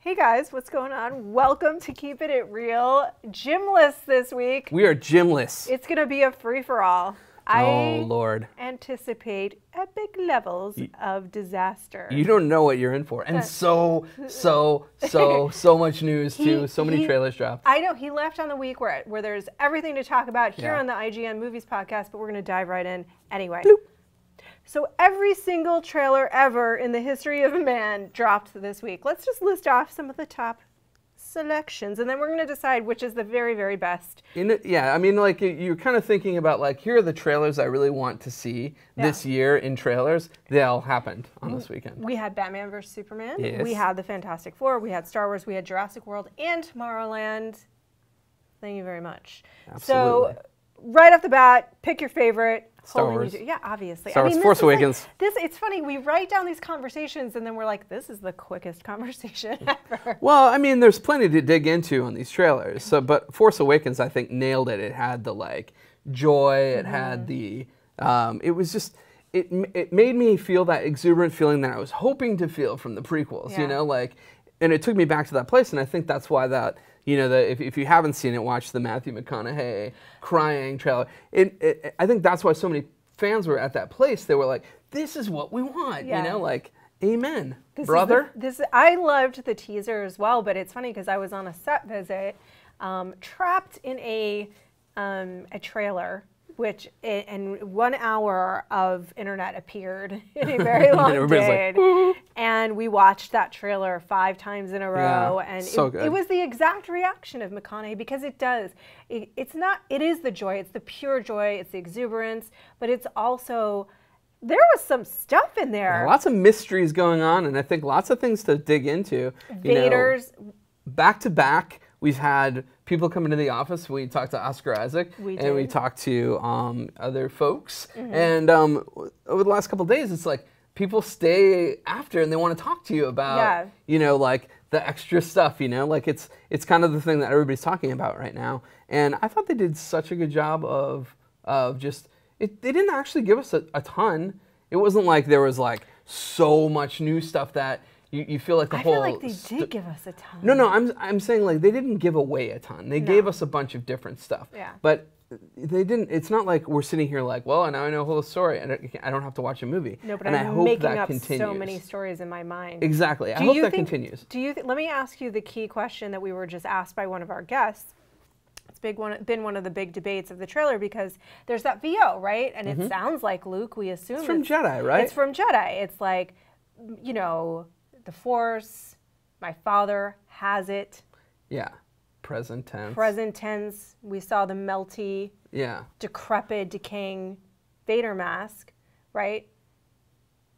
Hey guys, what's going on? Welcome to Keepin' It Real. Gymless this week. We are gymless. It's going to be a free-for-all. Oh, Lord. Anticipate epic levels of disaster. You don't know what you're in for. And so much news, too. So many trailers dropped. I know. He left on the week where there's everything to talk about here on the IGN Movies podcast, but we're going to dive right in anyway. Bloop. So every single trailer ever in the history of man dropped this week. Let's just list off some of the top selections, and then we're going to decide which is the very, very best. I mean, like, you're kind of thinking about, like, here are the trailers I really want to see this year in trailers. They all happened on this weekend. We had Batman vs. Superman. Yes. We had the Fantastic Four. We had Star Wars. We had Jurassic World and Tomorrowland. Thank you very much. Absolutely. So right off the bat, pick your favorite. Star Wars. Yeah, obviously. Star Wars, Force Awakens. It's funny, we write down these conversations and then we're like, this is the quickest conversation ever. Well, I mean, there's plenty to dig into on these trailers. So, but Force Awakens, I think, nailed it. It had the, like, joy. It had the, it was just, it made me feel that exuberant feeling that I was hoping to feel from the prequels, you know, like, and it took me back to that place, and I think that's why that, you know, if you haven't seen it, watch the Matthew McConaughey crying trailer. I think that's why so many fans were at that place. They were like, this is what we want, you know, like, amen, brother. I loved the teaser as well, but it's funny because I was on a set visit, trapped in a trailer, which in 1 hour of internet appeared in a very long day. Like, and we watched that trailer 5 times in a row, and it was the exact reaction of McConaughey, because it does. It is the joy, it's the pure joy, it's the exuberance, but it's also, there was some stuff in there. Yeah, lots of mysteries going on, and I think lots of things to dig into. Vader's. Back to back, we've had people come into the office. We talked to Oscar Isaac, and we talked to other folks. And over the last couple of days, it's like people stay after and they want to talk to you about, you know, like the extra stuff. You know, like it's kind of the thing that everybody's talking about right now. And I thought they did such a good job of just they didn't actually give us a ton. It wasn't like there was like so much new stuff that. You feel like the whole. I feel like they did give us a ton. No, I'm saying like they didn't give away a ton. They gave us a bunch of different stuff. Yeah. But they didn't. It's not like we're sitting here like, well, now I know the whole story, and I don't have to watch a movie. No, but and I'm I hope making that up continues. so many stories in my mind. Exactly. I hope that continues. Let me ask you the key question that we were just asked by one of our guests. It's been one of the big debates of the trailer, because there's that VO, right? And it sounds like Luke. We assume it's from Jedi, right? It's from Jedi. It's like, you know, the Force, my father has it. Yeah. Present tense. Present tense. We saw the melty, decrepit, decaying Vader mask, right?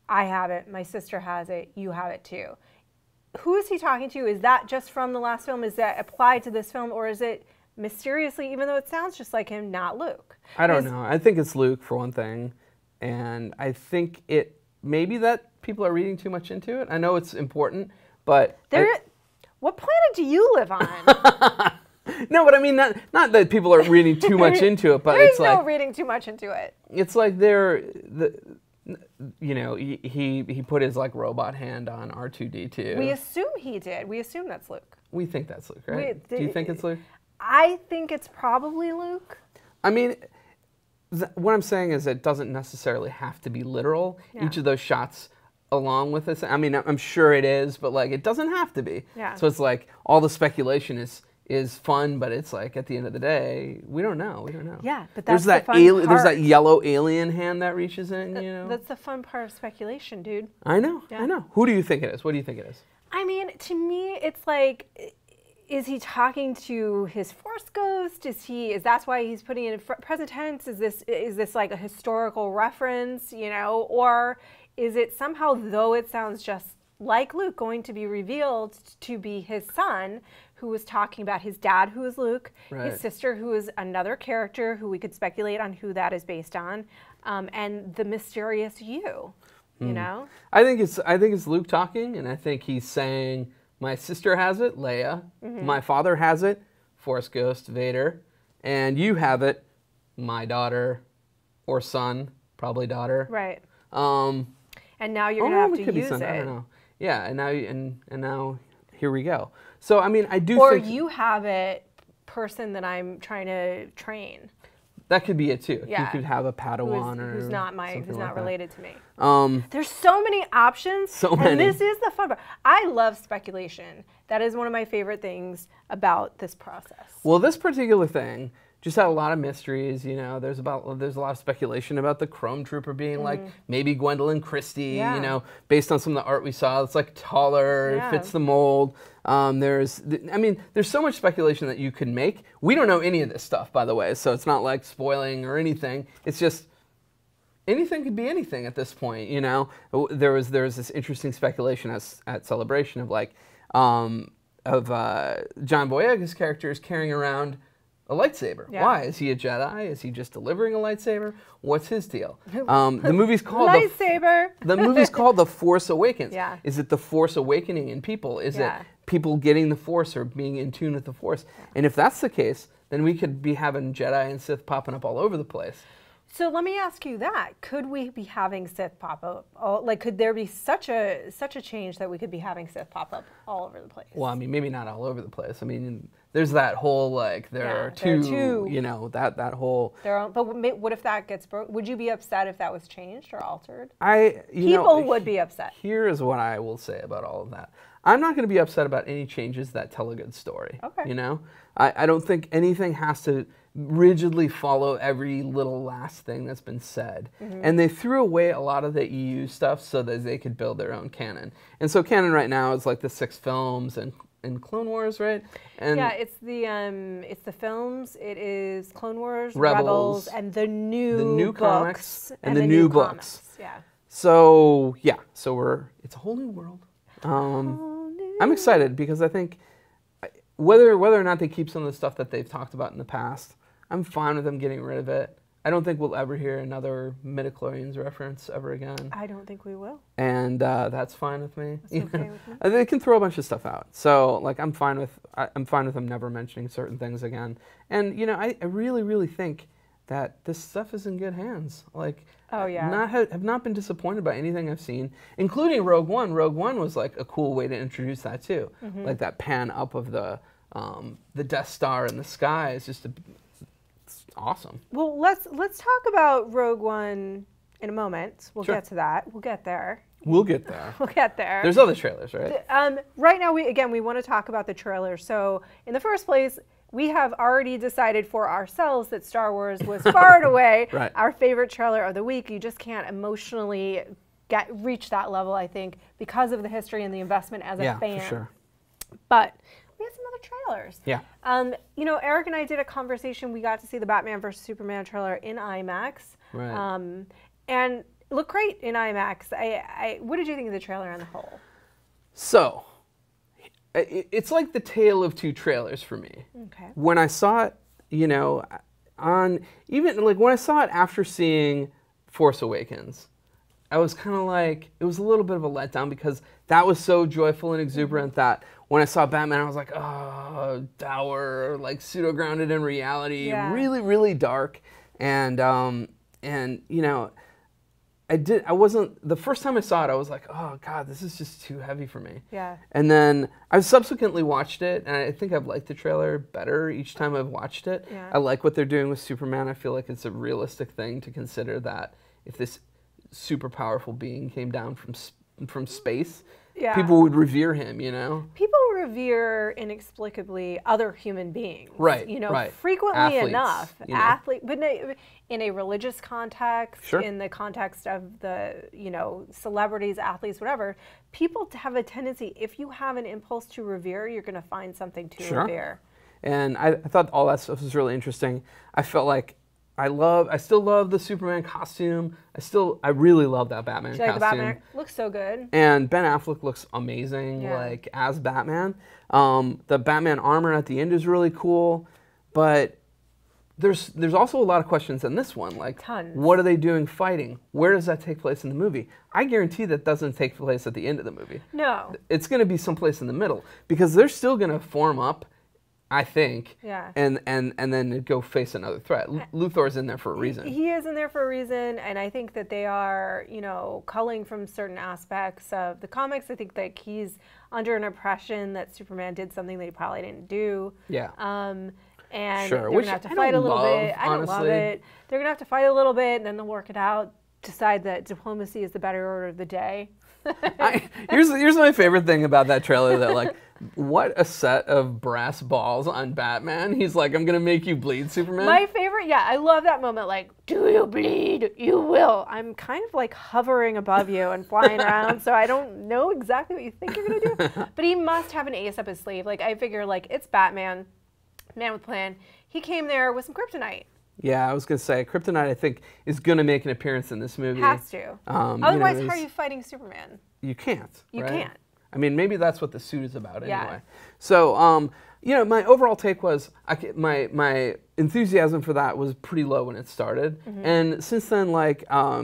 I have it. My sister has it. You have it too. Who is he talking to? Is that just from the last film? Is that applied to this film? Or is it mysteriously, even though it sounds just like him, not Luke? I don't know. I think it's Luke, for one thing. And I think maybe that people are reading too much into it. I know it's important, but what planet do you live on? No, but I mean not that people are reading too much into it, but it's like reading too much into it. It's like you know, he put his like robot hand on R2-D2. We assume he did. We assume that's Luke. We think that's Luke, right? Do you think it's Luke? I think it's probably Luke. I mean, what I'm saying is it doesn't necessarily have to be literal. Yeah. Each of those shots along with this, I mean, I'm sure it is, but like it doesn't have to be. Yeah. So it's like all the speculation is fun, but it's like at the end of the day, we don't know. We don't know. Yeah, but that's the fun part. There's that yellow alien hand that reaches in, you know? That's the fun part of speculation, dude. I know, I know. Who do you think it is? What do you think it is? I mean, to me, it's like, is he talking to his Force ghost? Is that's why he's putting it in present tense? Is this like a historical reference, you know? Or is it somehow, though it sounds just like Luke, going to be revealed to be his son, who was talking about his dad, who is Luke, his sister, who is another character who we could speculate on who that is based on, and the mysterious you know? I think it's Luke talking, and I think he's saying, my sister has it, Leia. My father has it, Force Ghost, Vader. And you have it, my daughter or son, probably daughter. Right. And now you're going to have to use it. I don't know. Yeah, and now here we go. So I mean, I do or think you have it, person that I'm trying to train. that could be it too. Yeah. You could have a Padawan who's not like related to me. that. There's so many options. So many. And this is the fun part. I love speculation. That is one of my favorite things about this process. Well, this particular thing just had a lot of mysteries. You know, there's a lot of speculation about the Chrome Trooper being like maybe Gwendolyn Christie. You know, based on some of the art we saw, it's like taller, fits the mold. There's so much speculation that you could make. We don't know any of this stuff, by the way, so it's not like spoiling or anything. It's just anything could be anything at this point. You know, there was this interesting speculation at Celebration of like John Boyega's character is carrying around a lightsaber. Yeah. Why? Is he a Jedi? Is he just delivering a lightsaber? What's his deal? The movie's called lightsaber. The movie's called The Force Awakens. Yeah. Is it the Force awakening in people? Is it people getting the Force or being in tune with the Force? Yeah. And if that's the case, then we could be having Jedi and Sith popping up all over the place. So let me ask you that. Could we be having Sith pop up? Like, could there be such a change that we could be having Sith pop up all over the place? Well, I mean, maybe not all over the place. I mean, there's that whole, like, there are two, you know, that whole... But what if that gets broke? Would you be upset if that was changed or altered? People would be upset. Here is what I will say about all of that. I'm not going to be upset about any changes that tell a good story. Okay. You know? I don't think anything has to rigidly follow every little last thing that's been said. And they threw away a lot of the EU stuff so that they could build their own canon. And so canon right now is like the 6 films and Clone Wars, right? And yeah, it's the films, it is Clone Wars, Rebels, and the new comics and the new books. Comics. Yeah. So it's a whole new world. I'm excited because I think whether or not they keep some of the stuff that they've talked about in the past, I'm fine with them getting rid of it. I don't think we'll ever hear another midichlorians reference ever again. I don't think we will. And that's fine with me. That's okay with me. They can throw a bunch of stuff out. So like I'm fine with them never mentioning certain things again. And you know, I really, really think that this stuff is in good hands. Like have not been disappointed by anything I've seen, including Rogue One. Rogue One was like a cool way to introduce that too. Like that pan up of the Death Star in the sky is just it's awesome. Well, let's talk about Rogue One in a moment. We'll get to that. We'll get there. We'll get there. We'll get there. There's other trailers, right? Right now, we want to talk about the trailers. So in the first place, we have already decided for ourselves that Star Wars was far and away our favorite trailer of the week. You just can't emotionally reach that level, I think, because of the history and the investment as a fan. Yeah, for sure. But we had some other trailers. Yeah. You know, Eric and I did a conversation. We got to see the Batman vs. Superman trailer in IMAX. Right. And it looked great in IMAX. What did you think of the trailer on the whole? So, it's like the tale of two trailers for me. Okay. When I saw it, you know, when I saw it after seeing Force Awakens, I was kind of like, it was a little bit of a letdown because that was so joyful and exuberant that when I saw Batman, I was like, oh, dour, like pseudo-grounded in reality, really, really dark. And you know, the first time I saw it, I was like, oh God, this is just too heavy for me. Yeah. And then I subsequently watched it, and I think I've liked the trailer better each time I've watched it. Yeah. I like what they're doing with Superman. I feel like it's a realistic thing to consider that if this super powerful being came down from space, people would revere him, you know? People revere inexplicably other human beings. Right, you know, right. frequently Athletes, enough. you know. Athletes, but in a religious context, Sure. in the context of the, you know, celebrities, athletes, whatever, people have a tendency, if you have an impulse to revere, you're going to find something to revere. And I thought all that stuff was really interesting. I felt like I still love the Superman costume. I really love that Batman costume. The Batman looks so good. And Ben Affleck looks amazing, like as Batman. The Batman armor at the end is really cool, but there's also a lot of questions in this one, like tons. What are they doing fighting? Where does that take place in the movie? I guarantee that doesn't take place at the end of the movie. No. It's going to be someplace in the middle because they're still going to form up I think. Yeah. And then go face another threat. Luthor's in there for a reason. He is in there for a reason, and I think that they are, you know, culling from certain aspects of the comics. I think that he's under an impression that Superman did something that he probably didn't do. Yeah. And sure. they're Which gonna have to I fight a don't little love, bit. I don't love honestly. it. They're gonna have to fight a little bit, and then they'll work it out. Decide that diplomacy is the better order of the day. Here's my favorite thing about that trailer. That like, what a set of brass balls on Batman. He's like, I'm gonna make you bleed, Superman. My favorite, yeah, I love that moment. Like, do you bleed? You will. I'm kind of like hovering above you and flying around, so I don't know exactly what you think you're gonna do. But he must have an ace up his sleeve. Like, I figure, like, it's Batman, man with plan. He came there with some kryptonite. Yeah, I was gonna say kryptonite. I think is gonna make an appearance in this movie. Has to. Otherwise, how are you fighting Superman? You can't. You right? can't. I mean, maybe that's what the suit is about anyway. Yeah. So, you know, my overall take was my enthusiasm for that was pretty low when it started, and since then, like,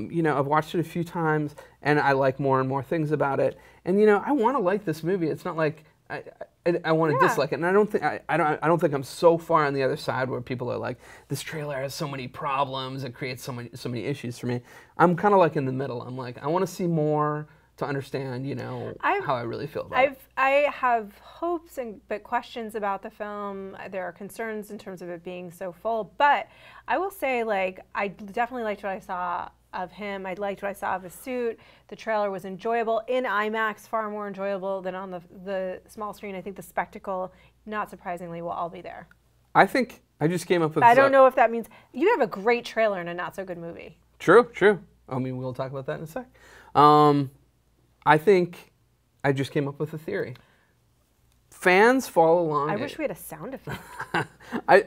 you know, I've watched it a few times, and I like more and more things about it, and you know, I want to like this movie. It's not like I want to dislike it, and I don't think I'm so far on the other side where people are like, this trailer has so many problems, it creates so many issues for me. I'm kind of like in the middle. I'm like, I want to see more to understand, you know, how I really feel about it. I have hopes but questions about the film. There are concerns in terms of it being so full, but I will say, like, I definitely liked what I saw of him. I liked what I saw of his suit. The trailer was enjoyable in IMAX, far more enjoyable than on the small screen. I think the spectacle, not surprisingly, will all be there. I think I just came up with. I don't know if that means you have a great trailer and a not so good movie. True. I mean, we'll talk about that in a sec. I think I just came up with a theory. Fans follow along. I wish we had a sound effect. I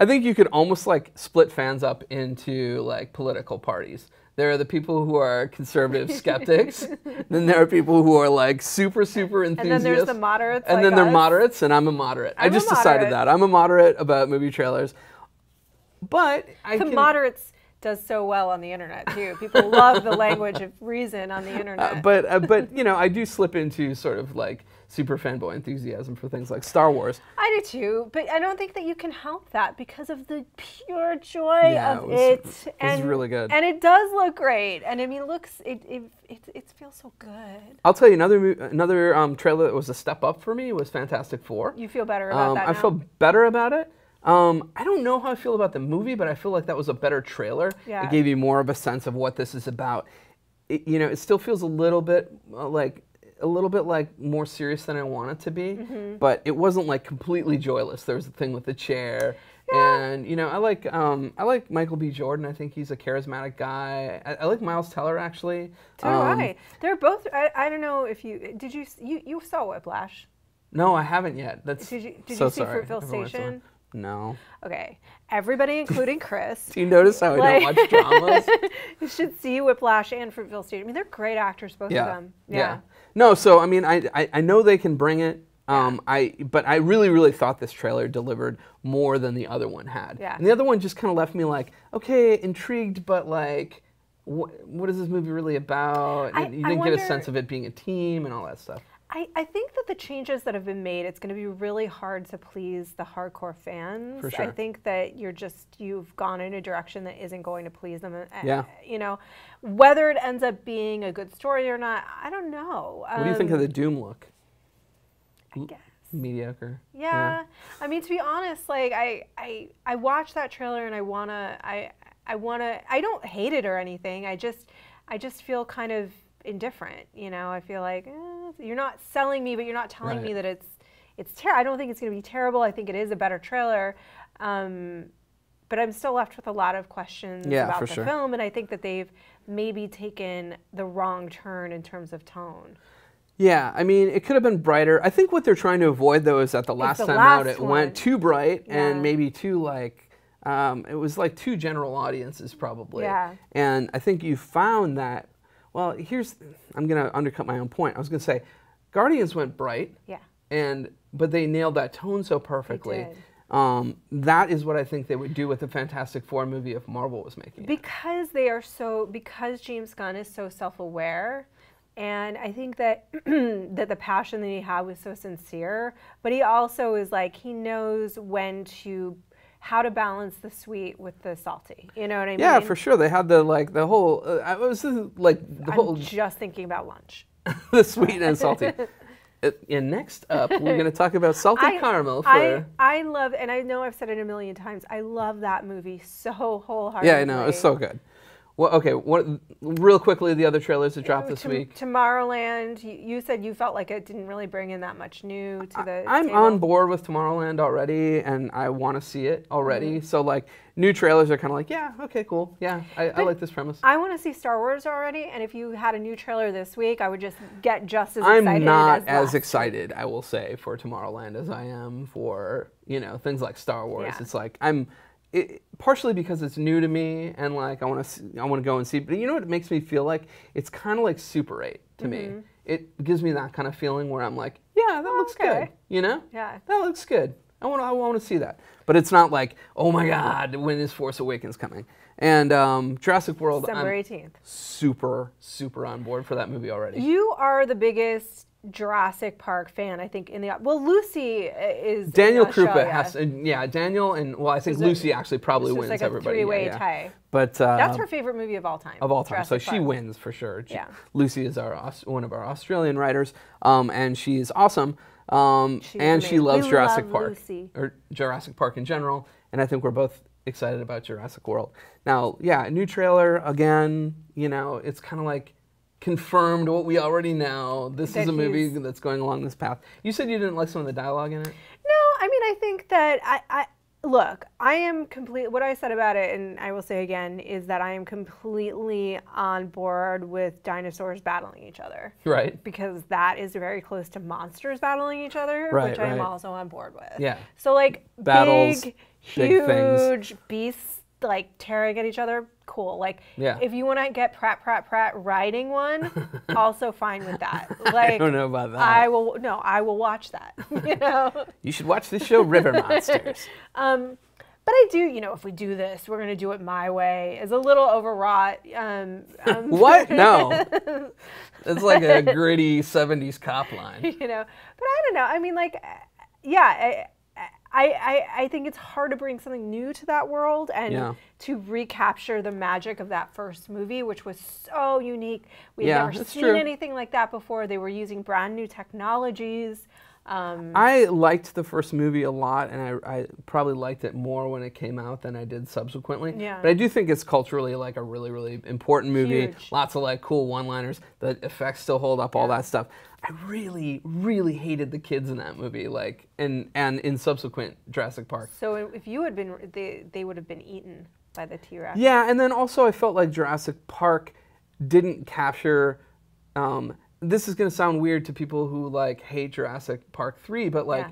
think you could almost like split fans up into like political parties. There are the people who are conservative skeptics. Then there are people who are like super enthusiasts. And then there's the moderates. And like then they're us. moderates, and I'm a moderate. I just decided that. I'm a moderate about movie trailers. But the moderates does so well on the internet too. People love the language of reason on the internet. But you know, I do slip into sort of like super fanboy enthusiasm for things like Star Wars. I do too, but I don't think that you can help that because of the pure joy of it. It's really good, and it does look great. And I mean, it feels so good. I'll tell you another trailer that was a step up for me was Fantastic Four. You feel better about that now? I feel better about it. I don't know how I feel about the movie, but I feel like that was a better trailer. Yeah. It gave you more of a sense of what this is about. You know, it still feels a little bit like more serious than I want it to be, but it wasn't like completely joyless. There was a thing with the chair, and you know, I like Michael B. Jordan. I think he's a charismatic guy. I like Miles Teller actually. So do I. They're both. I don't know if you saw Whiplash. No, I haven't yet. Did you see Fruitville Station? No. Okay. Everybody, including Chris. Do you notice how I don't watch dramas? You should see Whiplash and Fruitville Station. I mean, they're great actors, both of them. Yeah. No, so I mean, I know they can bring it. But I really thought this trailer delivered more than the other one had. Yeah. And the other one just kind of left me like, okay, intrigued, but like, what is this movie really about? And you didn't get a sense of it being a team and all that stuff. I think that the changes that have been made, it's going to be really hard to please the hardcore fans. For sure. I think that you've gone in a direction that isn't going to please them. Yeah. You know, whether it ends up being a good story or not, I don't know. What do you think of the Doom look? I guess. Mediocre. Yeah. I mean, to be honest, like I watched that trailer and I don't hate it or anything. I just feel kind of indifferent, you know. I feel like you're not selling me, but you're not telling me that it's terrible. I don't think it's going to be terrible. I think it is a better trailer, but I'm still left with a lot of questions about the film, and I think that they've maybe taken the wrong turn in terms of tone. Yeah, I mean, it could have been brighter. I think what they're trying to avoid, though, is that the last time out it went too bright and maybe too like it was like two general audiences probably. Yeah. And I think you found that. Well, I'm going to undercut my own point. I was going to say, Guardians went bright. Yeah. But they nailed that tone so perfectly. They did. That is what I think they would do with the Fantastic Four movie if Marvel was making it. Because James Gunn is so self-aware, And I think that that the passion that he had was so sincere, but he also is like, he knows how to balance the sweet with the salty. You know what I mean? Yeah, for sure. They had the whole. I was like the whole. I'm just thinking about lunch. The sweet and salty. And next up, we're going to talk about salted caramel. I love, and I know I've said it a million times, I love that movie so wholeheartedly. Yeah, I know. It's so good. Well, okay, real quickly, the other trailers that dropped this week. Tomorrowland, you said you felt like it didn't really bring in that much new to the I'm table. on board with Tomorrowland already, and I want to see it already. So, like, new trailers are kind of like, yeah, okay, cool. Yeah, I like this premise. I want to see Star Wars already, and if you had a new trailer this week, I would just get just as excited. I'm not as excited, I will say, for Tomorrowland as I am for, things like Star Wars. Yeah. It's like, partially because it's new to me, and like I want to go and see. But you know what it makes me feel like? It's kind of like Super 8 to me. It gives me that kind of feeling where I'm like, yeah, that looks good. Yeah, that looks good. I want to see that. But it's not like, oh my God, when is Force Awakens coming? And Jurassic World, December 18th. Super on board for that movie already. You are the biggest Jurassic Park fan, I think, Lucy is Daniel Krupa has, Daniel, and I think Lucy actually probably wins like everybody. It's like a three-way tie. But that's her favorite movie of all time. So she wins for sure. Lucy is one of our Australian writers, and she's awesome. And she loves Jurassic Park, Lucy. Or Jurassic Park in general. And I think we're both excited about Jurassic World. Now, a new trailer again. It's kind of like confirmed what we already know. This is a movie that's going along this path. You said you didn't like some of the dialogue in it? No, I mean, I think that look, I am what I said about it, and I will say again, is that I am completely on board with dinosaurs battling each other. Right. Because that is very close to monsters battling each other, which I am also on board with. Yeah. So like battles, huge things. Beasts like tearing at each other, cool. Like, if you want to get Pratt riding one, also fine with that. Like, I don't know about that. I will watch that. You should watch this show, River Monsters. But I do, if we do this, we're gonna do it my way. It's a little overwrought. What? No. It's like a gritty 70s cop line. But I don't know. I mean, like, I think it's hard to bring something new to that world and to recapture the magic of that first movie, which was so unique. We've never seen anything like that before. They were using brand new technologies. I liked the first movie a lot, and I probably liked it more when it came out than I did subsequently. Yeah. But I do think it's culturally like a really, really important movie. Huge. Lots of like cool one-liners. The effects still hold up, all that stuff. I really, really hated the kids in that movie, like, and in subsequent Jurassic Park. So if you had been, they would have been eaten by the T-Rex. Yeah, and then also I felt like Jurassic Park didn't capture. This is going to sound weird to people who like hate Jurassic Park 3, but like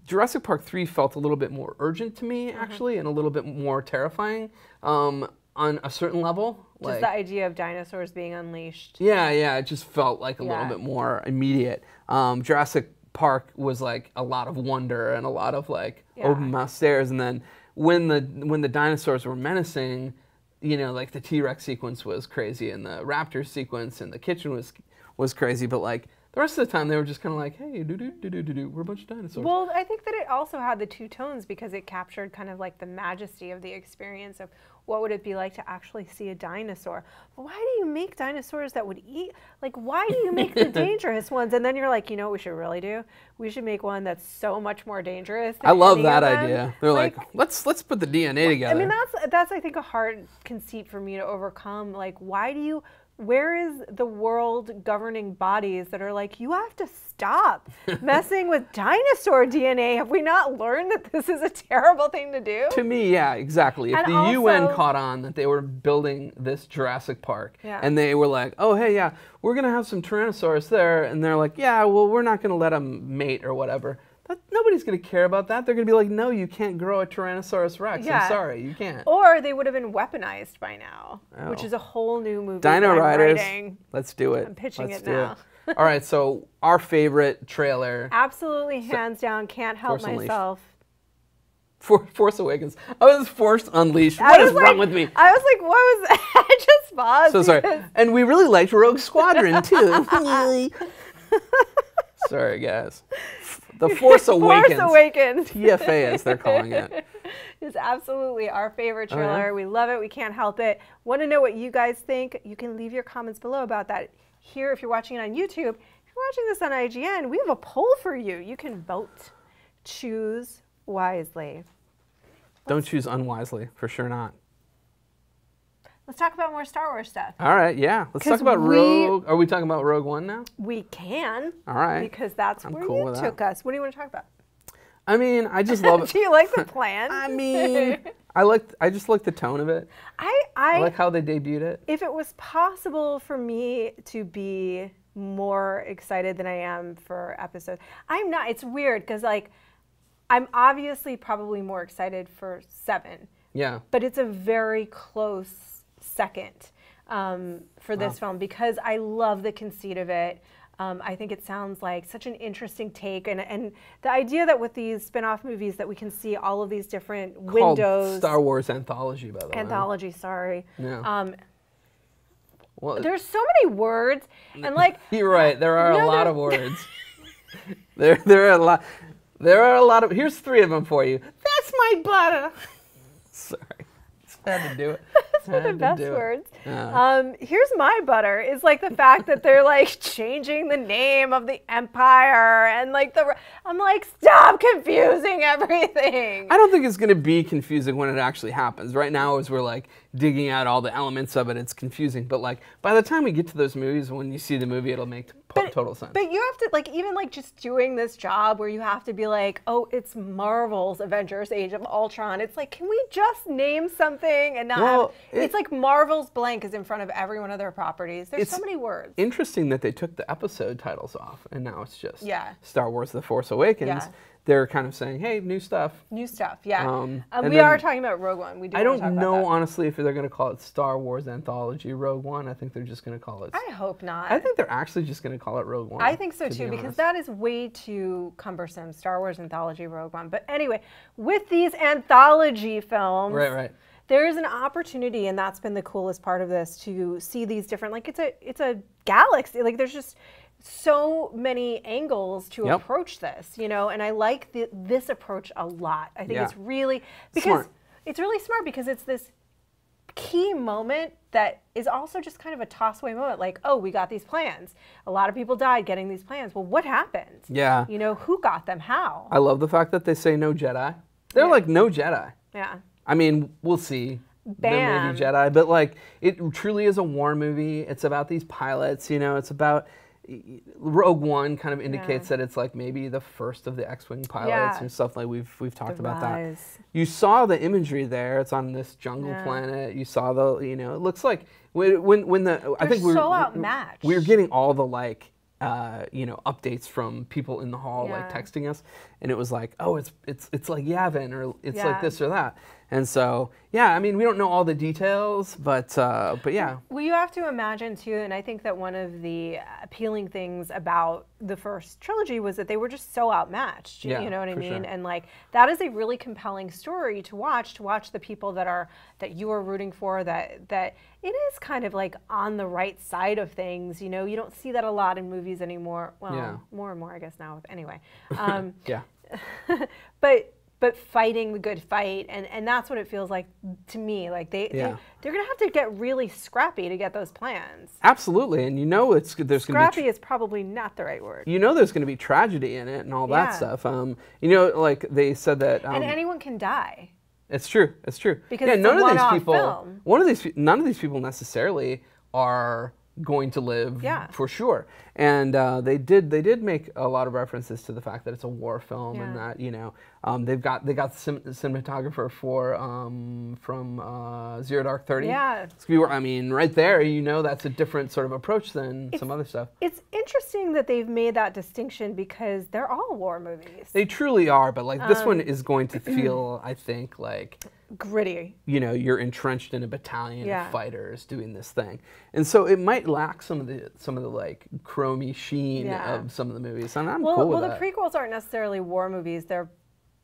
Jurassic Park 3 felt a little bit more urgent to me, actually, and a little bit more terrifying on a certain level. Just the idea of dinosaurs being unleashed. Yeah, it just felt like a little bit more immediate. Jurassic Park was like a lot of wonder and a lot of like open mouth stares, and then when the dinosaurs were menacing, like the T-Rex sequence was crazy, and the raptor sequence in the kitchen was crazy, but like the rest of the time they were just kind of like, hey, we're a bunch of dinosaurs. Well, I think that it also had the two tones because it captured kind of like the majesty of the experience of what would it be like to actually see a dinosaur. But why do you make dinosaurs that would eat? Like, why do you make the dangerous ones? And then you're like, you know what we should really do? We should make one that's so much more dangerous than I love any that of them. idea. They're like, let's put the DNA together. I mean, that's I think a hard conceit for me to overcome. Like, where is the world governing bodies that are like, you have to stop messing with dinosaur DNA? Have we not learned that this is a terrible thing to do? To me, yeah, exactly. If the UN caught on that they were building this Jurassic Park and they were like, oh, hey, we're going to have some Tyrannosaurus there. And they're like, yeah, well, we're not going to let them mate or whatever. Nobody's going to care about that. They're going to be like, no, you can't grow a Tyrannosaurus Rex. I'm sorry, you can't. Or they would have been weaponized by now, which is a whole new movie. Dino Riders. Writing. Let's do it. I'm pitching it now. All right, so our favorite trailer. Absolutely, hands down, can't help myself. Force Awakens. I was Force Unleashed. What is wrong with me? I was like, what was that? I just paused. So sorry. And we really liked Rogue Squadron, too. Sorry, guys. The Force Awakens. Force Awakens. TFA, as they're calling it. It's absolutely our favorite trailer. Oh, yeah? We love it. We can't help it. Want to know what you guys think? You can leave your comments below about that here if you're watching it on YouTube. If you're watching this on IGN, we have a poll for you. You can vote. Choose wisely. Don't choose unwisely. For sure not. Let's talk about more Star Wars stuff. All right, yeah. Let's talk about Rogue. Are we talking about Rogue One now? We can. All right. Because that's where you took us. What do you want to talk about? I mean, I just love it. Do you like the plan? I mean, I just like the tone of it. I like how they debuted it. If it was possible for me to be more excited than I am for episodes, I'm not. It's weird because like I'm obviously probably more excited for 7. Yeah. But it's a very close second for this film because I love the conceit of it. I think it sounds like such an interesting take, and the idea that with these spin-off movies that we can see all of these different windows. Star Wars Anthology, by the way. Anthology, sorry. Yeah. Well, there's so many words, and like you're right. There are a lot of words. there are a lot. There are a lot of. Here's 3 of them for you. That's my butter. Sorry. Had to do it. Those are the best words. Here's my butter is like the fact that they're like changing the name of the Empire and like I'm like, stop confusing everything. I don't think it's going to be confusing when it actually happens. Right now, as we're like digging out all the elements of it, it's confusing. But like by the time we get to those movies, when you see the movie, it'll make total sense. But you have to like even like just doing this job where you have to be like, oh, it's Marvel's Avengers: Age of Ultron. It's like, can we just name something and not? Well, it's like Marvel's blank is in front of every one of their properties. There's so many words. Interesting that they took the episode titles off and now it's just Star Wars: The Force Awakens. Yeah. They're kind of saying, hey, new stuff. New stuff, yeah. We are talking about Rogue One. We do I don't know, honestly, if they're going to call it Star Wars Anthology Rogue One. I think they're just going to call it... I hope not. I think they're actually just going to call it Rogue One. I think so, too, because that is way too cumbersome, Star Wars Anthology Rogue One. But anyway, with these anthology films... Right. There is an opportunity, and that's been the coolest part of this, to see these different... Like, it's a galaxy. Like, there's just... so many angles to approach this, you know, and I like this approach a lot. I think it's really it's really smart because it's this key moment that is also just kind of a toss-away moment. Like, oh, we got these plans. A lot of people died getting these plans. Well, what happened? Yeah. You know, who got them? How? I love the fact that they say no Jedi. They're like, no Jedi. Yeah. I mean, we'll see. There may be Jedi, but like, it truly is a war movie. It's about these pilots, you know, it's about... Rogue One kind of indicates that it's like maybe the first of the X-Wing pilots and stuff like we've talked about that. You saw the imagery there. It's on this jungle planet. You saw the it looks like when the I think so outmatched. We were getting all the like updates from people in the hall like texting us, and it was like, oh, it's like Yavin or it's like this or that. And so, yeah, I mean, we don't know all the details, but yeah. Well, you have to imagine, too, and I think that one of the appealing things about the first trilogy was that they were just so outmatched, you know what I mean? Sure. And, like, that is a really compelling story to watch the people that you are rooting for, that it is kind of, like, on the right side of things, you know? You don't see that a lot in movies anymore. Well, more and more, I guess, now. Anyway. Yeah. But fighting the good fight, and that's what it feels like to me. Like they're gonna have to get really scrappy to get those plans. Absolutely, and you know there's gonna be scrappy is probably not the right word. You know there's gonna be tragedy in it and all that stuff. You know, like they said that. And anyone can die. It's true. It's true. Because it's none of these people. None of these people necessarily are going to live for sure. And they did make a lot of references to the fact that it's a war film and that they got the cinematographer from 0 Dark 30. Yeah. I mean, right there, that's a different sort of approach than some other stuff. It's interesting that they've made that distinction because they're all war movies. They truly are, but like this one is going to feel, I think, like gritty. You're entrenched in a battalion of fighters doing this thing, and so it might lack some of the like chromy sheen of some of the movies, and I'm cool with that. Well, the prequels aren't necessarily war movies; they're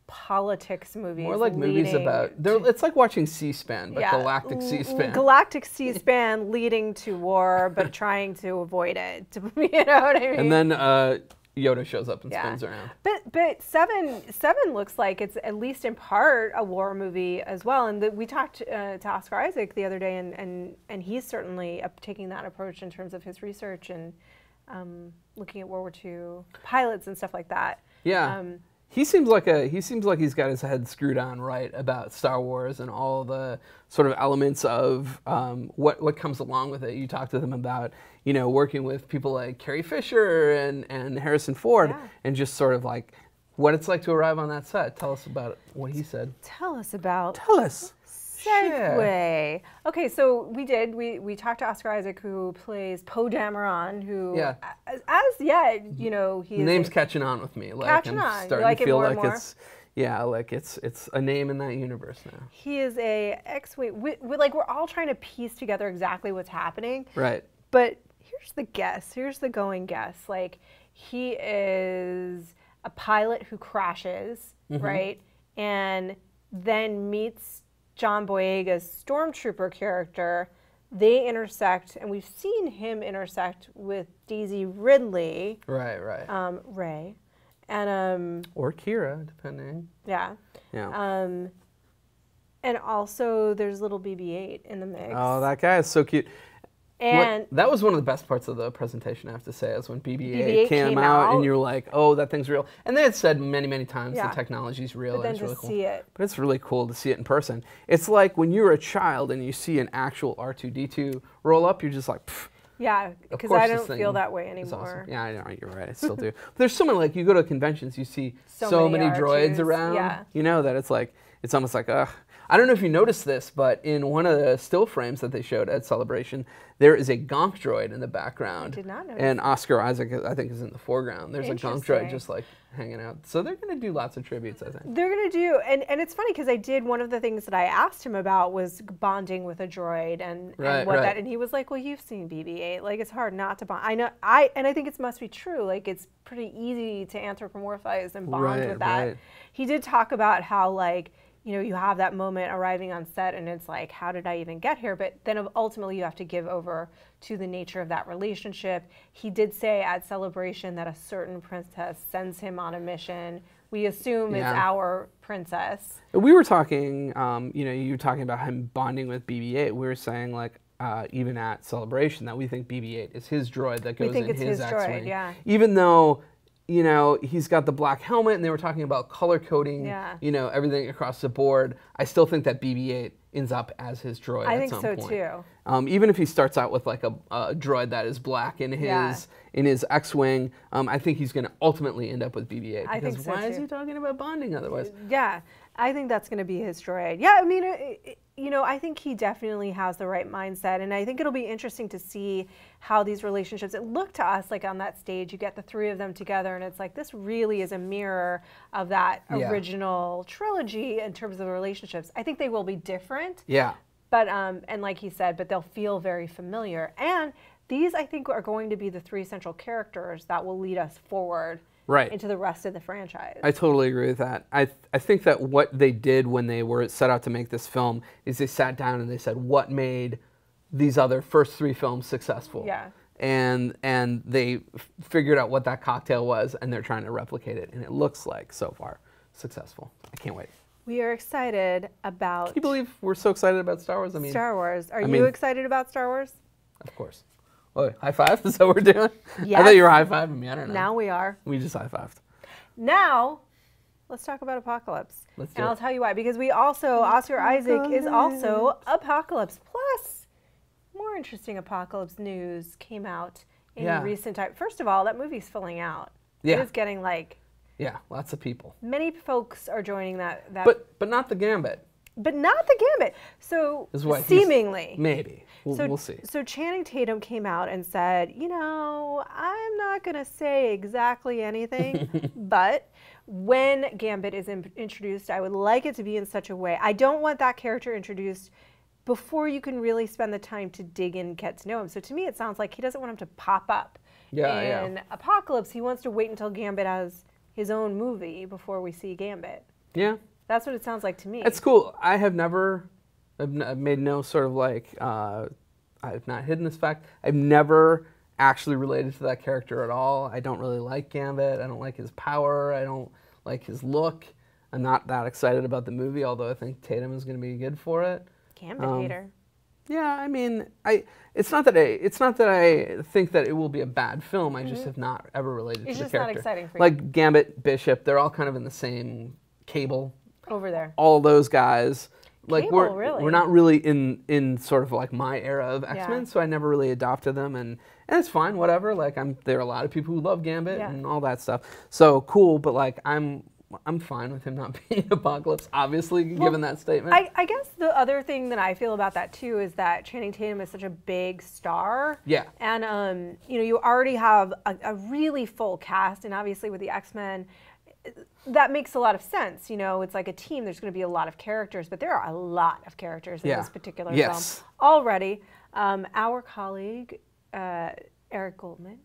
politics movies. More like movies about, it's like watching C-SPAN, but galactic C-SPAN. Galactic C-SPAN leading to war, but trying to avoid it. You know what I mean? And then Yoda shows up and spins around. But Seven looks like it's at least in part a war movie as well. And we talked to Oscar Isaac the other day, and he's certainly taking that approach in terms of his research and looking at World War II pilots and stuff like that. Yeah. He seems like he's got his head screwed on right about Star Wars and all the sort of elements of what comes along with it. You talked to them about, you know, working with people like Carrie Fisher and Harrison Ford, and just sort of like what it's like to arrive on that set. Tell us about what he said. Tell us about. Tell us. Segue. Okay, so we talked to Oscar Isaac, who plays Poe Dameron, who as yet, you know, he name's catching on with me. Like catching I'm on. starting like to feel it more like it's a name in that universe now. He is a X-wing. We're all trying to piece together exactly what's happening. Right. But here's the guess. Here's the going guess. Like, he is a pilot who crashes, right, and then meets John Boyega's stormtrooper character. They intersect, and we've seen him intersect with Daisy Ridley. Right. Rey. And or Kira, depending. Yeah. And also there's little BB-8 in the mix. Oh, that guy is so cute. And that was one of the best parts of the presentation, I have to say, is when BB-8 came out and you're like, oh, that thing's real. And they had said many, many times the technology's real. But then and it's to really cool. see it. But it's really cool to see it in person. It's like when you're a child and you see an actual R2-D2 roll up, you're just like, pfft. Yeah, because I don't feel that way anymore. Awesome. Yeah, I know, you're right. I still do. But there's so many, like, you go to conventions, you see so many droids around, you know, that it's like, it's almost like, ugh. I don't know if you noticed this, but in one of the still frames that they showed at Celebration, there is a Gonk droid in the background. I did not notice. And Oscar Isaac, I think, is in the foreground. There's a Gonk droid just like hanging out. So they're going to do lots of tributes, I think. They're going to do, and it's funny because one of the things that I asked him about was bonding with a droid and what that, and he was like, well, you've seen BB-8. Like, it's hard not to bond. I know, and I think it must be true. Like, it's pretty easy to anthropomorphize and bond with that. He did talk about how, like, you know, you have that moment arriving on set and it's like, how did I even get here? But then ultimately you have to give over to the nature of that relationship. He did say at Celebration that a certain princess sends him on a mission. We assume it's our princess. We were talking, you know, you were talking about him bonding with BB-8. We were saying, like, even at Celebration, that we think BB-8 is his droid that goes in his X-Wing. Yeah. Even though, you know, he's got the black helmet, and they were talking about color coding, you know, everything across the board. I still think that BB-8 ends up as his droid at some point. I think so too. Even if he starts out with like a droid that is black in his X-Wing, I think he's going to ultimately end up with BB-8. I think so why is he talking about bonding otherwise? Yeah, I think that's going to be his droid. Yeah, I mean, you know, I think he definitely has the right mindset, and I think it'll be interesting to see how these relationships, it looked to us like on that stage, you get the three of them together, and it's like, this really is a mirror of that original trilogy in terms of the relationships. I think they will be different. Yeah. But, and like he said, but they'll feel very familiar. And these, I think, are going to be the three central characters that will lead us forward into the rest of the franchise. I totally agree with that. I think that what they did when they were set out to make this film is they sat down and they said, what made these other first three films successful? Yeah. And they figured out what that cocktail was, and they're trying to replicate it, and it looks like, so far, successful. I can't wait. We are excited about... Can you believe we're so excited about Star Wars? I mean, Star Wars. Are you excited about Star Wars? Of course. Oh, high five? Is that what we're doing? Yes. I thought you were high-fiving me. I don't know. Now we are. We just high-fived. Now, let's talk about Apocalypse. Let's do it. I'll tell you why. Because we also, Oscar Isaac is also Apocalypse. Plus, more interesting Apocalypse news came out in recent time. First of all, that movie's filling out. It is getting like... Yeah, lots of people. Many folks are joining that. But not the Gambit. But not the Gambit. So seemingly. Maybe. We'll see. So Channing Tatum came out and said, you know, I'm not going to say exactly anything, but when Gambit is introduced, I would like it to be in such a way. I don't want that character introduced before you can really spend the time to dig in and get to know him. So to me, it sounds like he doesn't want him to pop up in Apocalypse. He wants to wait until Gambit has his own movie before we see Gambit. Yeah. That's what it sounds like to me. It's cool. I've made no sort of like, I've not hidden this fact. I've never actually related to that character at all. I don't really like Gambit. I don't like his power. I don't like his look. I'm not that excited about the movie, although I think Tatum is going to be good for it. Gambit hater. Yeah, I mean, it's not that I think that it will be a bad film. I just have not ever related to the character. It's just not exciting for you. Like Gambit, Bishop, they're all kind of in the same Cable. Over there. All those guys. Like Cable, we're not really in sort of like my era of X-Men, so I never really adopted them, and it's fine, whatever. Like there are a lot of people who love Gambit and all that stuff. So cool, but like I'm fine with him not being Apocalypse, obviously, given that statement. I guess the other thing that I feel about that too is that Channing Tatum is such a big star. Yeah. And you know, you already have a really full cast, and obviously with the X-Men, that makes a lot of sense. You know, it's like a team. There's going to be a lot of characters, but there are a lot of characters in this particular film already. Our colleague, Eric Goldman,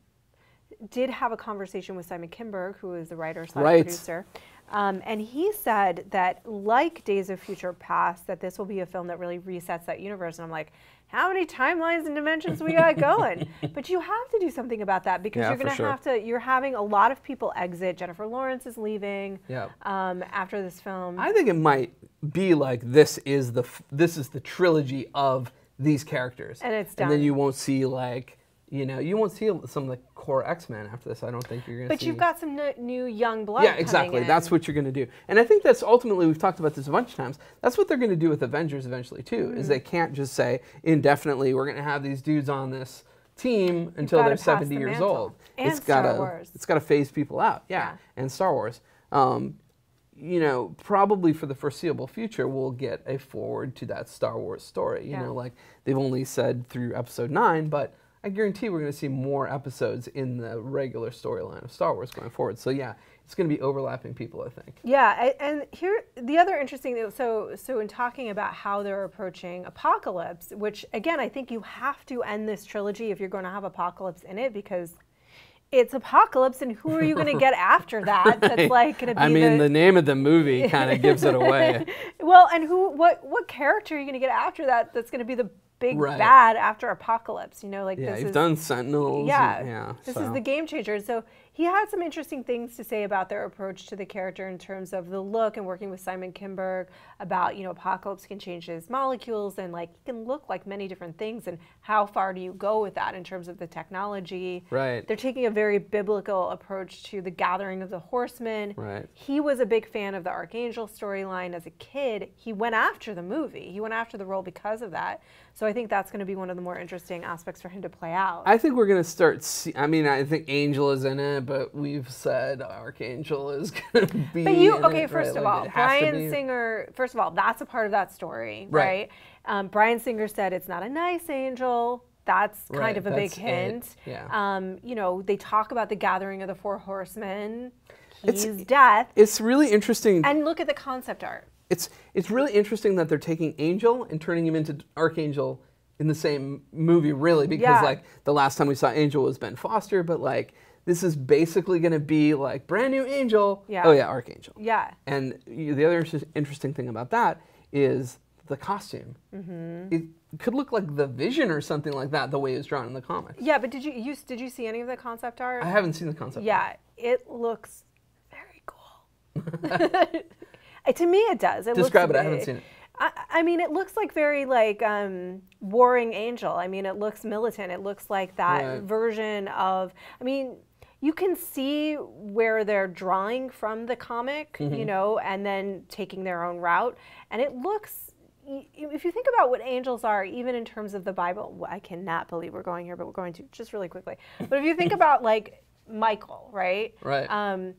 did have a conversation with Simon Kinberg, who is the writer / producer. And he said that, like Days of Future Past, that this will be a film that really resets that universe. And I'm like, how many timelines and dimensions we got going? But you have to do something about that, because you're going to have to, you're having a lot of people exit. Jennifer Lawrence is leaving after this film. I think it might be like this is the trilogy of these characters. And it's done. And then you won't see like, you know, you won't see some of the core X-Men after this. I don't think you're going to see. But you've got some new young blood. Yeah, exactly. In. That's what you're going to do. And I think that's ultimately, we've talked about this a bunch of times, that's what they're going to do with Avengers eventually too, is they can't just say indefinitely, we're going to have these dudes on this team until they're 70 years old. And Star Wars. It's got to phase people out. Yeah. And Star Wars. You know, probably for the foreseeable future, we'll get a forward to that Star Wars story. You know, like they've only said through episode 9, but I guarantee we're going to see more episodes in the regular storyline of Star Wars going forward. So yeah, it's going to be overlapping people, I think. Yeah, and here the other interesting thing. So in talking about how they're approaching Apocalypse, which again I think you have to end this trilogy if you're going to have Apocalypse in it, because it's Apocalypse, and who are you going to get after that? That's like going to be. I mean, the name of the movie kind of gives it away. Well, and what character are you going to get after that? That's going to be the big bad after Apocalypse, you know, like this you've done Sentinels. This is the game changer. So he had some interesting things to say about their approach to the character in terms of the look, and working with Simon Kinberg about, you know, Apocalypse can change his molecules, and like he can look like many different things, and how far do you go with that in terms of the technology? Right. They're taking a very biblical approach to the gathering of the horsemen. Right. He was a big fan of the Archangel storyline as a kid. He went after the movie. He went after the role because of that. So I think that's going to be one of the more interesting aspects for him to play out. I think we're going to start I mean, I think Angel is in it, but we've said Archangel is going to be first of all, Bryan Singer, first of all, that's a part of that story, right? Bryan Singer said it's not a nice angel. That's kind of a big hint. Yeah. You know, they talk about the gathering of the 4 horsemen. He's death. It's really interesting. And look at the concept art. It's really interesting that they're taking Angel and turning him into Archangel in the same movie, really, because like the last time we saw Angel was Ben Foster, but like this is basically going to be like brand new Angel. Yeah. Oh yeah, Archangel. Yeah. And the other interesting thing about that is the costume. It could look like the Vision or something like that, the way it was drawn in the comics. Yeah, but did you see any of the concept art? I haven't seen the concept art. It looks very cool. To me, it does. Describe it. I haven't seen it. I mean, it looks like very like warring angel. I mean, it looks militant. It looks like that version of. I mean, you can see where they're drawing from the comic, you know, and then taking their own route. And it looks. If you think about what angels are, even in terms of the Bible, I cannot believe we're going here, but we're going to just really quickly. But if you think about like Michael, right? Right.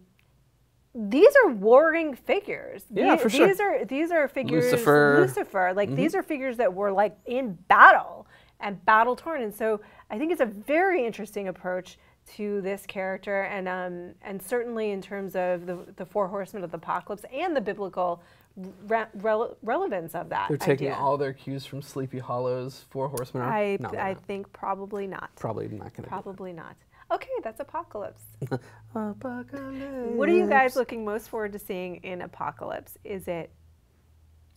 These are warring figures. Yeah, for sure. These are figures. Lucifer. Like these are figures that were like in battle and battle torn. And so I think it's a very interesting approach to this character, and certainly in terms of the 4 horsemen of the apocalypse and the biblical relevance of that. They're taking all their cues from Sleepy Hollow's 4 horsemen. I think probably not. Probably not going to. Probably not. Okay, that's Apocalypse. Apocalypse. What are you guys looking most forward to seeing in Apocalypse? Is it...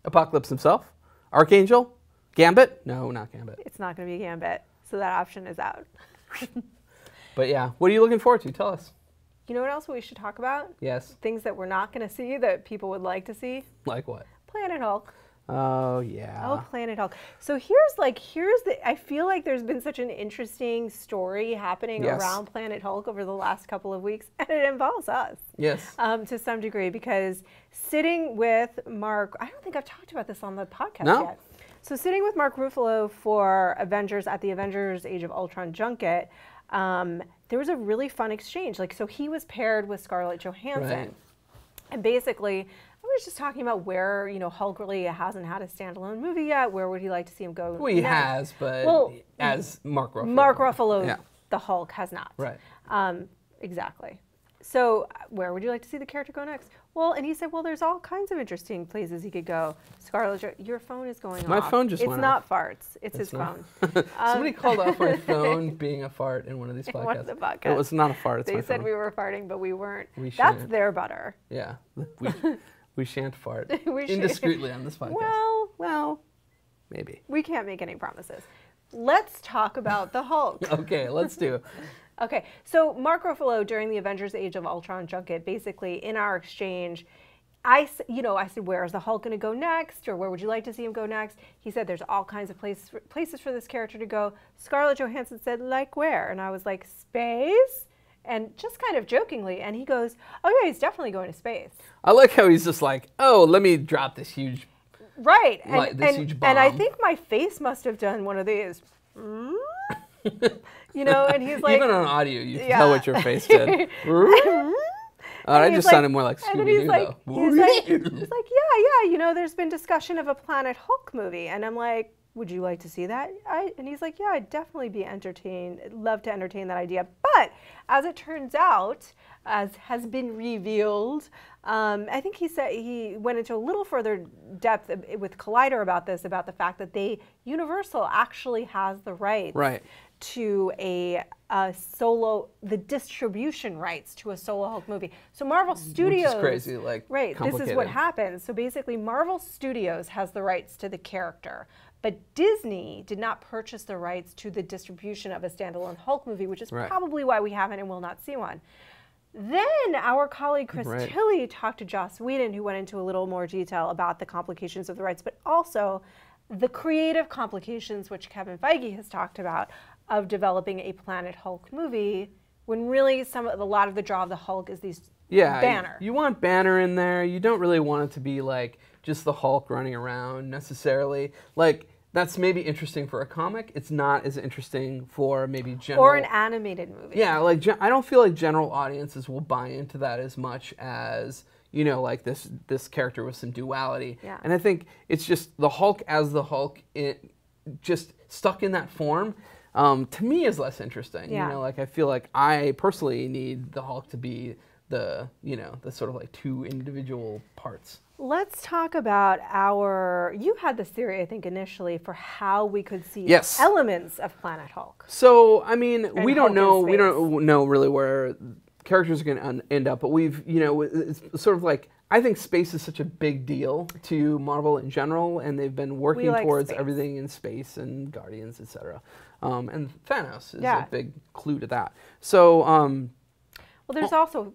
Apocalypse himself? Archangel? Gambit? No, not Gambit. It's not going to be Gambit, so that option is out. But yeah, what are you looking forward to? Tell us. You know what else we should talk about? Yes. Things that we're not going to see that people would like to see? Like what? Planet Hulk. Oh, yeah. Oh, Planet Hulk. So I feel like there's been such an interesting story happening around Planet Hulk over the last couple of weeks, and it involves us. Yes. To some degree, because sitting with Mark, I don't think I've talked about this on the podcast yet. So sitting with Mark Ruffalo for Avengers at the Avengers Age of Ultron junket, there was a really fun exchange. Like, so he was paired with Scarlett Johansson. Right. And basically, I was just talking about where, Hulk really hasn't had a standalone movie yet. Where would he like to see him go? Well, he has, but as Mark Ruffalo. Mark Ruffalo, the Hulk, has not. Right. Exactly. So where would you like to see the character go next? Well, and he said, well, there's all kinds of interesting places he could go. Scarlett, your phone is going off. My phone just went off. It's not farts. It's his phone. Somebody called off my phone being a fart in one of these podcasts. One of the podcasts. It was not a fart. It's they my said phone. we were farting, but we weren't. That's their butter. Yeah. We shan't fart we indiscreetly on this podcast. Well, maybe. We can't make any promises. Let's talk about the Hulk. Okay, let's do. Okay, so Mark Ruffalo during the Avengers Age of Ultron junket, basically in our exchange, I said, where is the Hulk going to go next? Or where would you like to see him go next? He said, there's all kinds of places for this character to go. Scarlett Johansson said, like where? And I was like, space? And just kind of jokingly, and he goes, oh yeah, he's definitely going to space. I like how he's just like, oh, let me drop this huge, right, huge bomb. And I think my face must have done one of these, and he's like, even on audio, you can tell what your face did. I just sounded more like Scooby-Doo, though. He's like, yeah, there's been discussion of a Planet Hulk movie, and I'm like, would you like to see that? And he's like, yeah, I'd definitely be entertained. Love to entertain that idea. But as it turns out, as has been revealed, I think he said he went into a little further depth with Collider about this, about the fact that Universal actually has the rights to the distribution rights to a solo Hulk movie. So Marvel Studios, which is crazy, this is what happens. So basically, Marvel Studios has the rights to the character. But Disney did not purchase the rights to the distribution of a standalone Hulk movie, which is probably why we haven't and will not see one. Then our colleague Chris Tilley talked to Joss Whedon, who went into a little more detail about the complications of the rights, but also the creative complications, which Kevin Feige has talked about, of developing a Planet Hulk movie, when really a lot of the draw of the Hulk is these Banner. You want Banner in there. You don't really want it to be like just the Hulk running around necessarily. Like, that's maybe interesting for a comic. It's not as interesting for maybe general... Or an animated movie. Yeah, like, I don't feel like general audiences will buy into that as much as, like this character with some duality. Yeah. And I think it's just the Hulk as the Hulk, just stuck in that form, to me is less interesting. Yeah. I feel like I personally need the Hulk to be the sort of like two individual parts. Let's talk about you had this theory, I think, initially for how we could see elements of Planet Hulk. So, I mean, we don't know really where characters are going to end up, but it's sort of like, I think space is such a big deal to Marvel in general, and they've been working towards everything in space and Guardians, etc. And Thanos is a big clue to that. So, well, there's also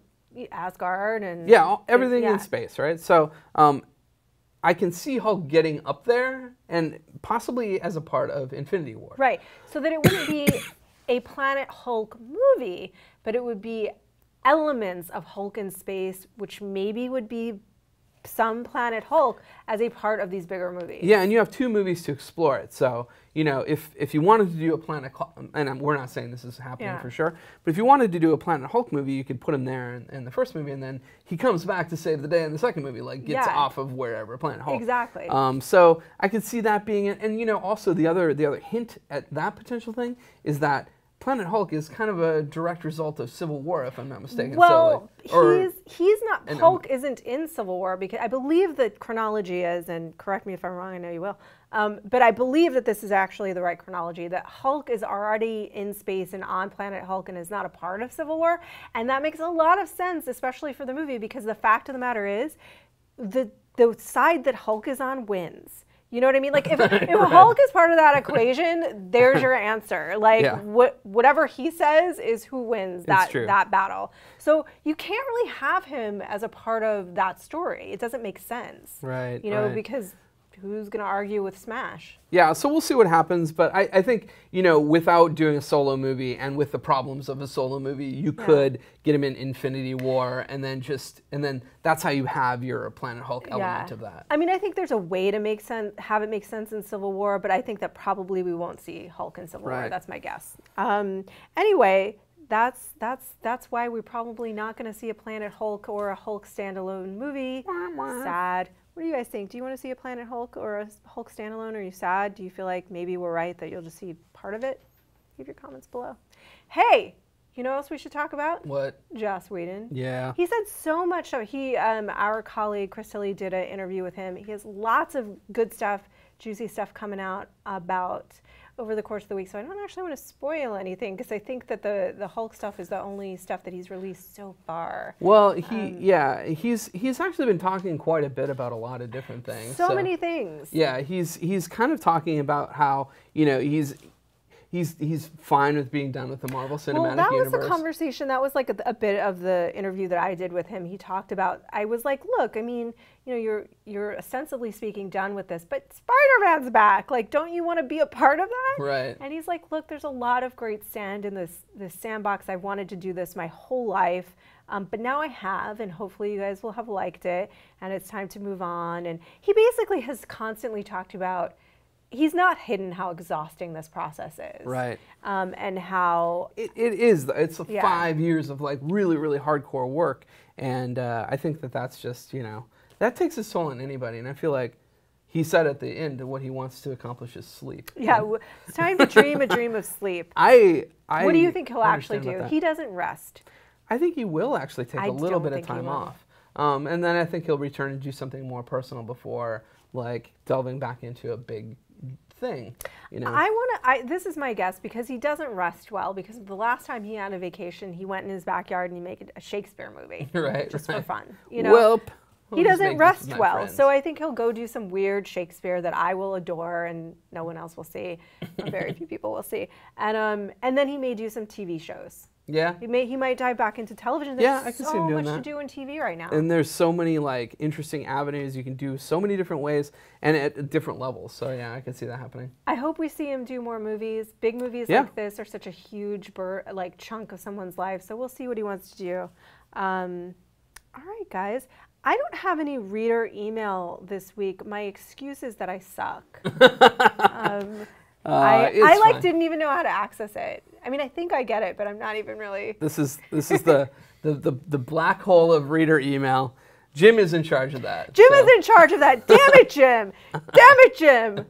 Asgard and everything in space, right? So I can see Hulk getting up there, and possibly as a part of Infinity War. Right. So that it wouldn't be a Planet Hulk movie, but it would be elements of Hulk in space, which maybe would be some Planet Hulk as a part of these bigger movies. Yeah, and you have two movies to explore it. So, if you wanted to do a Planet Hulk, and we're not saying this is happening for sure, but if you wanted to do a Planet Hulk movie, you could put him there in the first movie, and then he comes back to save the day in the second movie, like gets off of wherever, Planet Hulk. Exactly. So I could see that being it. And also the other hint at that potential thing is that Planet Hulk is kind of a direct result of Civil War, if I'm not mistaken. Well, He's not, Hulk isn't in Civil War, because I believe the chronology is, and correct me if I'm wrong, I know you will, but I believe that this is actually the right chronology, that Hulk is already in space and on planet Hulk and is not a part of Civil War. And that makes a lot of sense, especially for the movie, because the fact of the matter is, the side that Hulk is on wins. You know what I mean? Like, if Hulk is part of that equation, there's your answer. Like, whatever he says is who wins that battle. So you can't really have him as a part of that story. It doesn't make sense. Right. You know, because who's going to argue with Smash? Yeah, so we'll see what happens. But I think, you know, without doing a solo movie and with the problems of a solo movie, you could get him in Infinity War and then that's how you have your Planet Hulk element of that. I mean, I think there's a way to have it make sense in Civil War, but I think that probably we won't see Hulk in Civil War. That's my guess. Anyway, that's why we're probably not going to see a Planet Hulk or a Hulk standalone movie. Sad. What do you guys think? Do you want to see a Planet Hulk or a Hulk standalone? Are you sad? Do you feel like maybe we're right that you'll just see part of it? Leave your comments below. Hey, you know what else we should talk about? What? Joss Whedon. Yeah. He said so much. So our colleague Chris Tilley did an interview with him. He has lots of good stuff, juicy stuff coming out about over the course of the week. So I don't actually want to spoil anything, because I think that the Hulk stuff is the only stuff that he's released so far. Well, he's actually been talking quite a bit about a lot of different things. So many things. Yeah, he's kind of talking about how, you know, he's fine with being done with the Marvel Cinematic Universe. Well, that was the conversation. That was like a bit of the interview that I did with him. He talked about, I was like, look, I mean, you know, you're ostensibly speaking done with this, but Spider-Man's back. Like, don't you want to be a part of that? Right. And he's like, look, there's a lot of great sand in this sandbox. I wanted to do this my whole life, but now I have, and hopefully you guys will have liked it, and it's time to move on. And he basically has constantly talked about, he's not hidden how exhausting this process is. Right. And how... It is. It's 5 years of like really, really hardcore work. And I think that's just, you know, that takes a toll on anybody. And I feel like he said at the end that what he wants to accomplish is sleep. Yeah, it's time to dream a dream of sleep. What do you think he'll actually do? He doesn't rest. I think he will actually take a little bit of time off. And then I think he'll return and do something more personal before like delving back into a big thing, you know. This is my guess, because he doesn't rest well, because the last time he had a vacation, he went in his backyard and he made a Shakespeare movie. Just for fun, you know. Well, he doesn't rest well, so I think he'll go do some weird Shakespeare that I will adore and no one else will see, or very few people will see. And then he may do some TV shows. Yeah. He might dive back into television. There's I can see him doing that. so much to do in TV right now. And there's so many like interesting avenues you can do, so many different ways and at different levels. So yeah, I can see that happening. I hope we see him do more movies. Big movies like this are such a huge chunk of someone's life. So we'll see what he wants to do. All right, guys. I don't have any reader email this week. My excuse is that I suck. I didn't even know how to access it. I mean, I think I get it, but I'm not even really. This is the black hole of reader email. Jim is in charge of that. Jim is in charge of that. Damn it, Jim! Damn it, Jim!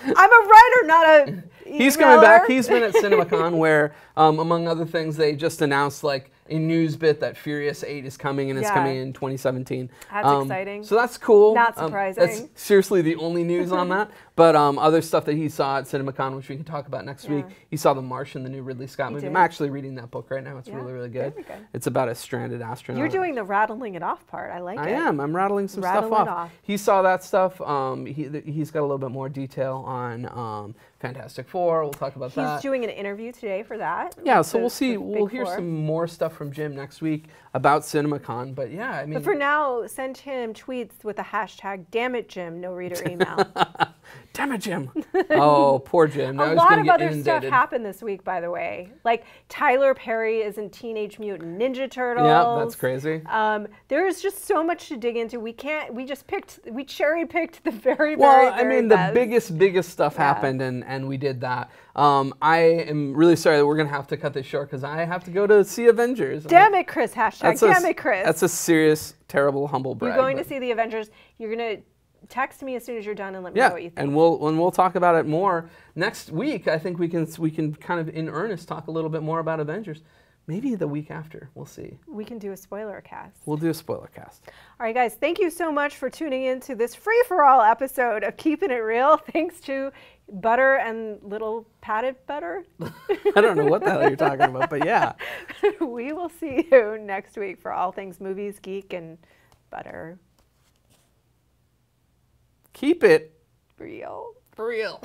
I'm a writer, not a. He's coming back. He's been at CinemaCon where, among other things, they just announced like a news bit that Furious 8 is coming, and it's coming in 2017. That's exciting. So that's cool. Not surprising. That's seriously the only news on that. But other stuff that he saw at CinemaCon, which we can talk about next week. He saw The Martian, the new Ridley Scott movie. I'm actually reading that book right now. It's really, really good. Very good. It's about a stranded astronaut. You're doing the rattling it off part. I like it. I am. I'm rattling some stuff off. He saw that stuff. He's got a little bit more detail on Fantastic Four. We'll talk about that. He's doing an interview today for that. Yeah, so we'll see. We'll hear some more stuff from Jim next week about CinemaCon. But yeah, I mean. But for now, send him tweets with the hashtag #DamnItJim, no reader email. Damn it, Jim. Oh, poor Jim. A lot of other stuff happened this week, by the way. Like Tyler Perry is in Teenage Mutant Ninja Turtles. Yeah, that's crazy. There's just so much to dig into. We cherry picked the very the biggest stuff happened, and we did that. I am really sorry that we're going to have to cut this short because I have to go to see Avengers. Damn it, Chris. Hashtag damn it, Chris. That's a serious, terrible, humble brag. You're going to see the Avengers. You're going to text me as soon as you're done and let me know what you think. And we'll talk about it more next week. I think we can kind of in earnest talk a little bit more about Avengers. maybe the week after. We'll see. We can do a spoiler cast. We'll do a spoiler cast. All right, guys, thank you so much for tuning in to this free-for-all episode of Keeping It Real. Thanks to Butter and Little Padded Butter. I don't know what the hell you're talking about, but yeah. We will see you next week for all things movies, geek, and butter. Keep it real. real.